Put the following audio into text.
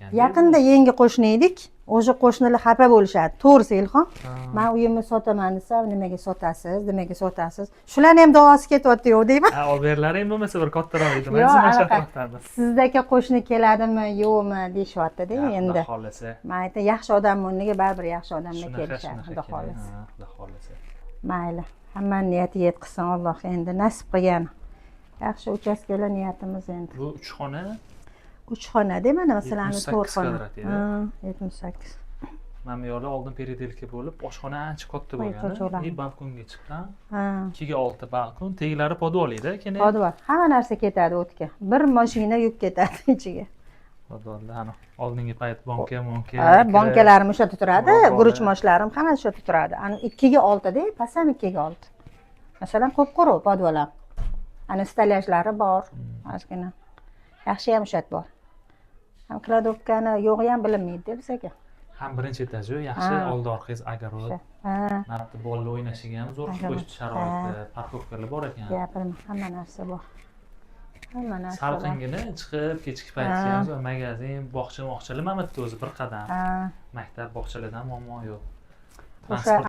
ekan. Yaqinda yangi qo'shni edik. O'sha qo'shnilar xafa bo'lishadi. To'g'risi Ilhom. Men uyimni sotaman desam, nimaga sotasiz? Nimaga sotasiz? Shularni ham duosi ketyapti-yu deyman. Ha, olib beringlar bo'lmasa bir kattaroq edi. Yo'q, Men anaqa. Sizdagi qo'shni keladimi, yo'qmi deyishyapti-da endi. Xudo xolasa. Men aytdim, yaxshi odam o'rniga baribir yaxshi odamlar kelishadi, xudo xolasa. Xudo xolasa. Mayli. Hammani niyati yetqizsin Alloh endi nasib qilgan. Yaxshi uchastkalar niyatimiz endi. Bu 3 xona 3 xonada mana masalan 4 78 xona. kvadrat edi. 78. Mana bu yerda oldin peridelka bo'lib, oshxona ancha katta bo'lgan. И balkonga chiqqan. 2 ga 6 balkon, teglari podvolida, keyin Podvol. Hamma narsa ketadi o'tga. Bir mashina yuk ketadi ichiga. podvolda ana oldingi payt banka. Bankalarim o'sha yerda turadi, guruch moshlarim hammasi o'sha yerda turadi. Ana 2 ga 6 da, past ham 2 ga 6. Masalan, ko'p-quruq podvol ham. Ana stalyajlari bor, ozgina. Yaxshi ham o'sha bor. Ham kladovkani yo'g'i ham bilinmaydi bizga. Ham birinchi etaj, yaxshi oldi orqangiz огород. Mana bu bolalar o'ynashiga ham zo'r sharoitda, parkovkalar bor ekan. Gapirma, hamma narsa bor. Hamma narsa. Salqingina chiqib, kechki paytga ham magazin, bog'cha-moqchalar mana bitta o'zi bir qadam. Maktab, bog'chalardan muammo yo'q. Transport